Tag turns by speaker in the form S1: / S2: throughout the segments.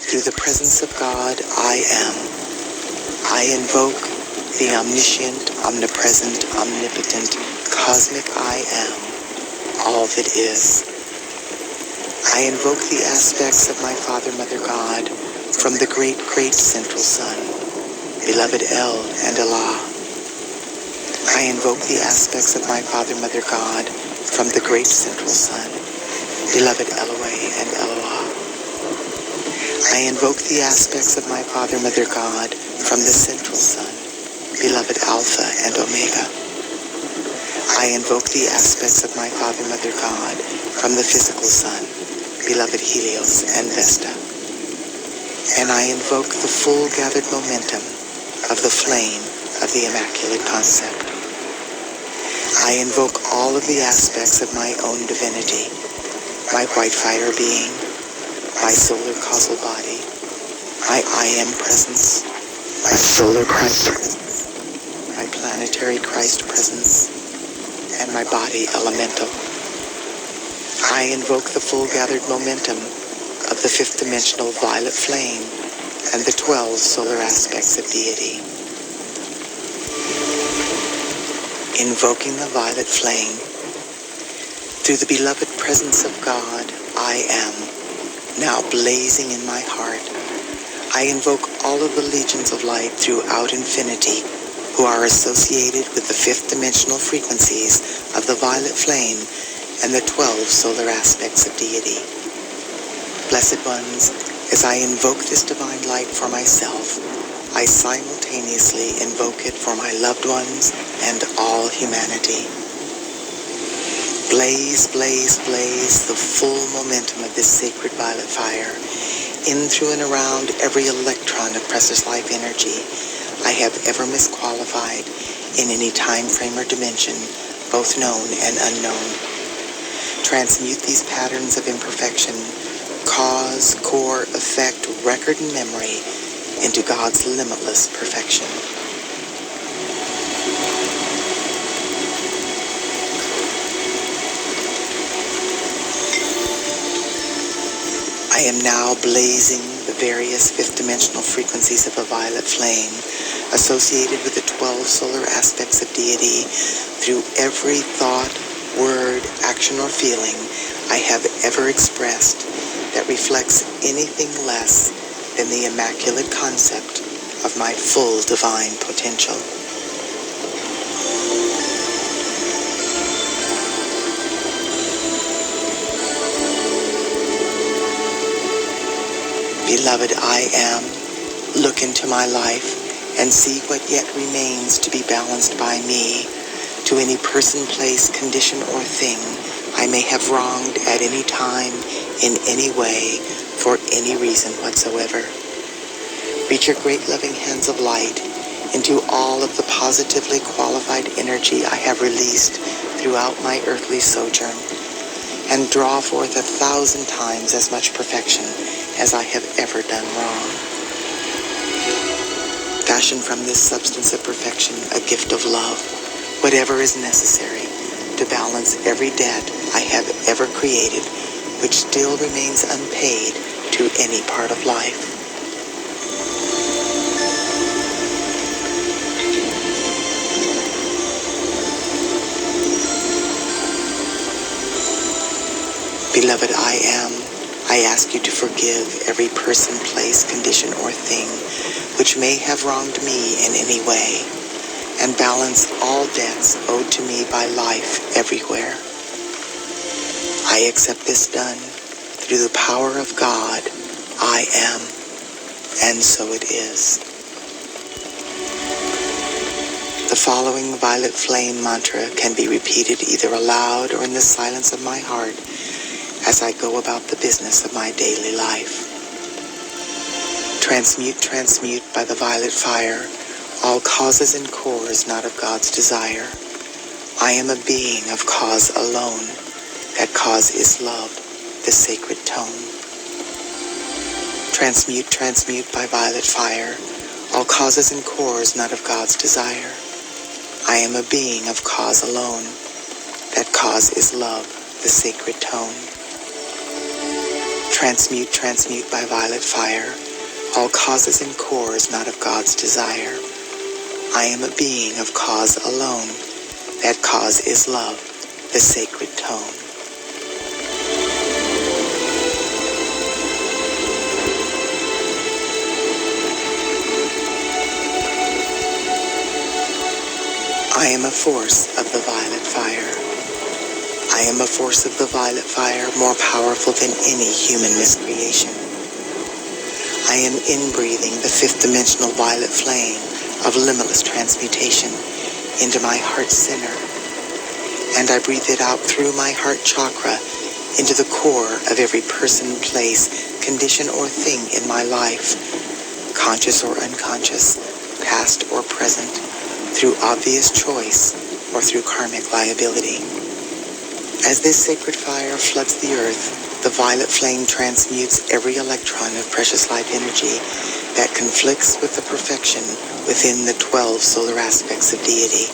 S1: Through the presence of God, I am. I invoke the omniscient, omnipresent, omnipotent, cosmic I am, all that is. I invoke the aspects of my Father, Mother God, from the great, great central sun, beloved El and Allah. I invoke the aspects of my Father, Mother God, from the great central sun, beloved Eloi and Eloah. I invoke the aspects of my Father, Mother God, from the central sun, beloved Alpha and Omega. I invoke the aspects of my Father, Mother God, from the physical sun, beloved Helios and Vesta. And I invoke the full gathered momentum of the flame of the Immaculate Concept. I invoke all of the aspects of my own divinity, my white fire being, my solar causal body, my I am presence, my solar Christ presence, my planetary Christ presence, and my body elemental. I invoke the full gathered momentum of the fifth dimensional violet flame and the 12 solar aspects of deity. Invoking the violet flame, through the beloved presence of God, I am, now blazing in my heart. I invoke all of the legions of light throughout infinity who are associated with the fifth dimensional frequencies of the violet flame and the 12 solar aspects of deity. Blessed ones, as I invoke this divine light for myself, I simultaneously invoke it for my loved ones and all humanity. Blaze, blaze, blaze the full momentum of this sacred violet fire in, through, and around every electron of precious life energy I have ever misqualified in any time frame or dimension, both known and unknown. Transmute these patterns of imperfection, cause, core, effect, record, and memory into God's limitless perfection. I am now blazing the various fifth dimensional frequencies of the violet flame associated with the 12 solar aspects of deity through every thought, word, action, or feeling I have ever expressed that reflects anything less than the immaculate concept of my full divine potential. Beloved I am, look into my life and see what yet remains to be balanced by me, to any person, place, condition, or thing I may have wronged at any time, in any way, for any reason whatsoever. Reach your great loving hands of light into all of the positively qualified energy I have released throughout my earthly sojourn, and draw forth 1,000 times as much perfection as I have ever done wrong. Fashion from this substance of perfection a gift of love, whatever is necessary to balance every debt I have ever created, which still remains unpaid to any part of life. Beloved I am, I ask you to forgive every person, place, condition, or thing which may have wronged me in any way, and balance all debts owed to me by life everywhere. I accept this done through the power of God, I am, and so it is. The following violet flame mantra can be repeated either aloud or in the silence of my heart as I go about the business of my daily life. Transmute, transmute by the violet fire all causes and cores not of God's desire. I am a being of cause alone. That cause is love, the sacred tone. Transmute, transmute by violet fire all causes and cores not of God's desire. I am a being of cause alone. That cause is love, the sacred tone. Transmute, transmute by violet fire, all causes and cores not of God's desire. I am a being of cause alone. That cause is love, the sacred tone. I am a force of the violet fire. I am a force of the violet fire, more powerful than any human miscreation. I am inbreathing the fifth dimensional violet flame of limitless transmutation into my heart center, and I breathe it out through my heart chakra into the core of every person, place, condition, or thing in my life, conscious or unconscious, past or present, through obvious choice or through karmic liability. As this sacred fire floods the earth, the violet flame transmutes every electron of precious life energy that conflicts with the perfection within the 12 solar aspects of deity.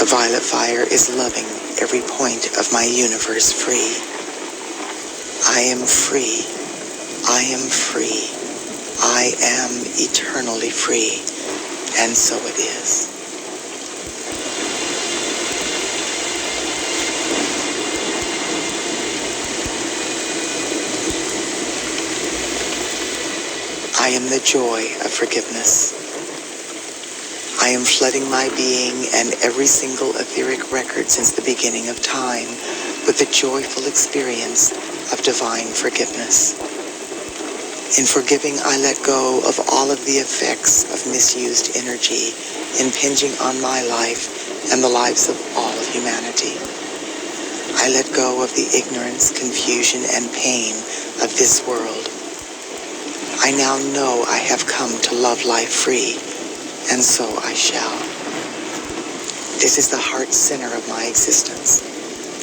S1: The violet fire is loving every point of my universe free. I am free. I am free. I am eternally free. And so it is. I am the joy of forgiveness. I am flooding my being and every single etheric record since the beginning of time with the joyful experience of divine forgiveness. In forgiving, I let go of all of the effects of misused energy impinging on my life and the lives of all of humanity. I let go of the ignorance, confusion, and pain of this world. I now know I have come to love life free, and so I shall. This is the heart center of my existence,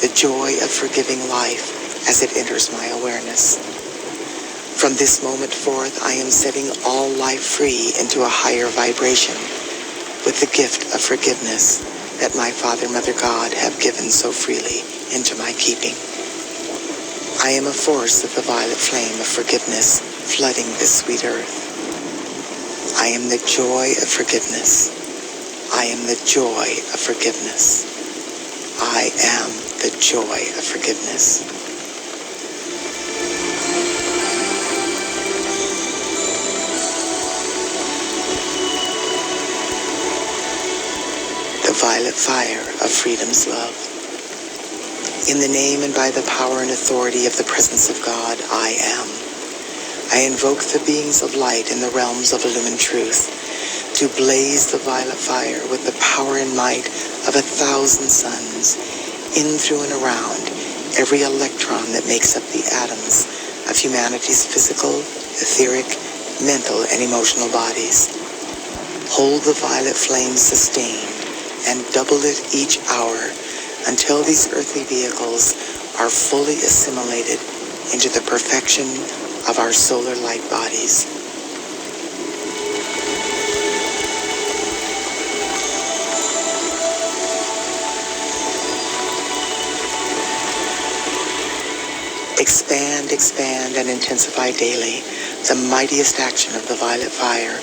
S1: the joy of forgiving life as it enters my awareness. From this moment forth, I am setting all life free into a higher vibration with the gift of forgiveness that my Father, Mother, God have given so freely into my keeping. I am a force of the violet flame of forgiveness flooding this sweet earth. I am the joy of forgiveness. I am the joy of forgiveness. I am the joy of forgiveness. The violet fire of freedom's love. In the name and by the power and authority of the presence of God, I am. I invoke the beings of light in the realms of illumined truth to blaze the violet fire with the power and might of 1,000 suns, in, through, and around every electron that makes up the atoms of humanity's physical, etheric, mental, and emotional bodies. Hold the violet flame sustained and double it each hour until these earthly vehicles are fully assimilated into the perfection of our solar light bodies. Expand, expand, and intensify daily the mightiest action of the violet fire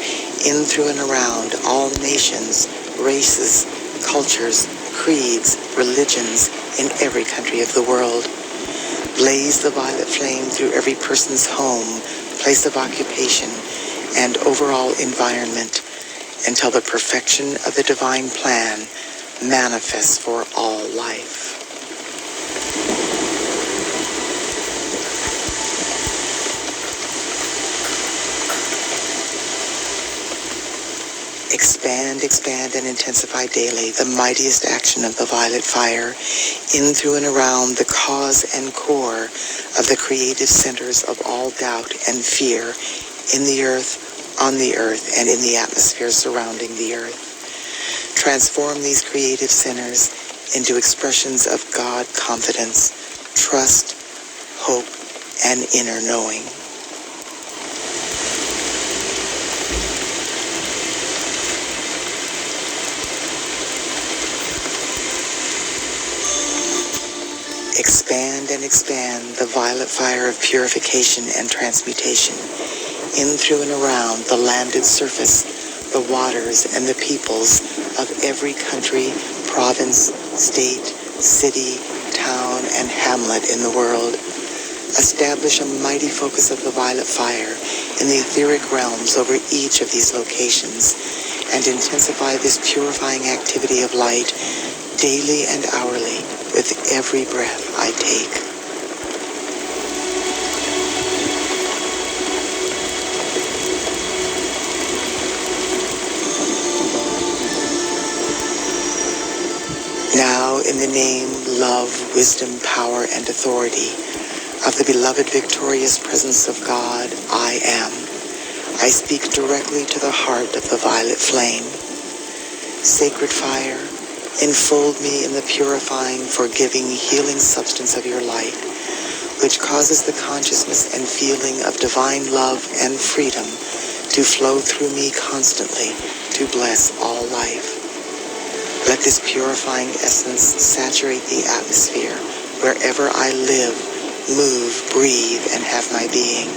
S1: in, through, and around all nations, races, cultures, creeds, religions in every country of the world. Blaze the violet flame through every person's home, place of occupation, and overall environment until the perfection of the divine plan manifests for all life. Expand, expand, and intensify daily the mightiest action of the violet fire in, through, and around the cause and core of the creative centers of all doubt and fear in the earth, on the earth, and in the atmosphere surrounding the earth. Transform these creative centers into expressions of God confidence, trust, hope, and inner knowing. expand and expand the violet fire of purification and transmutation in, through, and around the landed surface, the waters, and the peoples of every country, province, state, city, town, and hamlet in the world. Establish a mighty focus of the violet fire in the etheric realms over each of these locations, and intensify this purifying activity of light daily and hourly with every breath I take. Now, in the name, love, wisdom, power, and authority of the beloved victorious presence of God, I am, I speak directly to the heart of the violet flame. Sacred fire, enfold me in the purifying, forgiving, healing substance of your light, which causes the consciousness and feeling of divine love and freedom to flow through me constantly to bless all life. Let this purifying essence saturate the atmosphere wherever I live, move, breathe, and have my being,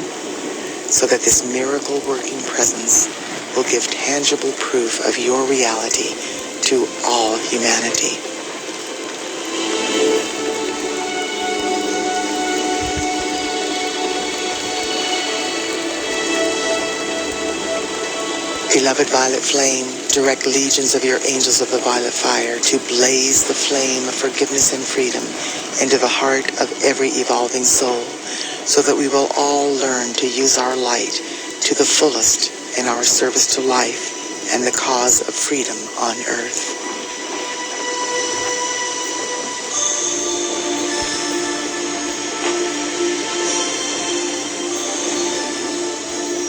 S1: so that this miracle-working presence will give tangible proof of your reality to all humanity. Beloved violet flame, direct legions of your angels of the violet fire to blaze the flame of forgiveness and freedom into the heart of every evolving soul, so that we will all learn to use our light to the fullest in our service to life and the cause of freedom on earth.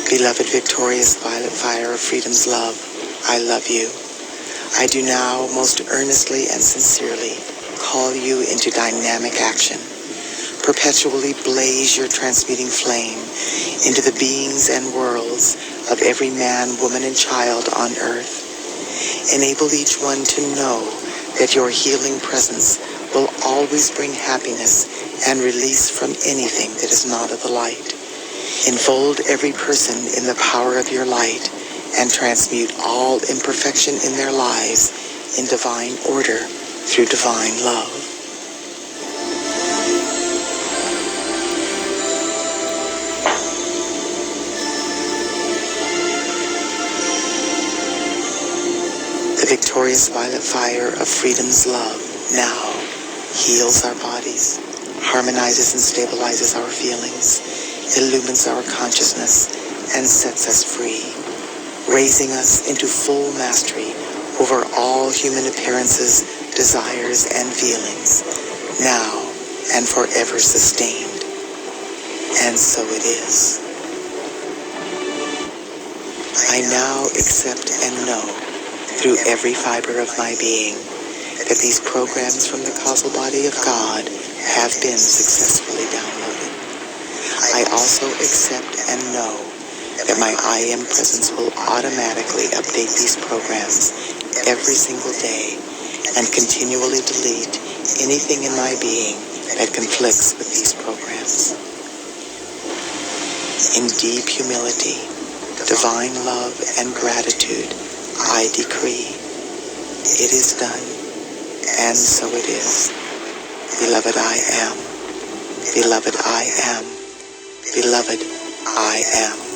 S1: Beloved victorious violet fire of freedom's love, I love you. I do now most earnestly and sincerely call you into dynamic action. Perpetually blaze your transmuting flame into the beings and worlds of every man, woman, and child on earth. Enable each one to know that your healing presence will always bring happiness and release from anything that is not of the light. Enfold every person in the power of your light and transmute all imperfection in their lives in divine order through divine love. The victorious violet fire of freedom's love now heals our bodies, harmonizes and stabilizes our feelings, illumines our consciousness, and sets us free, raising us into full mastery over all human appearances, desires, and feelings, now and forever sustained. And so it is. I now accept and know through every fiber of my being that these programs from the causal body of God have been successfully downloaded. I also accept and know that my I Am presence will automatically update these programs every single day and continually delete anything in my being that conflicts with these programs. In deep humility, divine love, and gratitude, I decree, it is done, and so it is. Beloved, I am. Beloved, I am. Beloved, I am.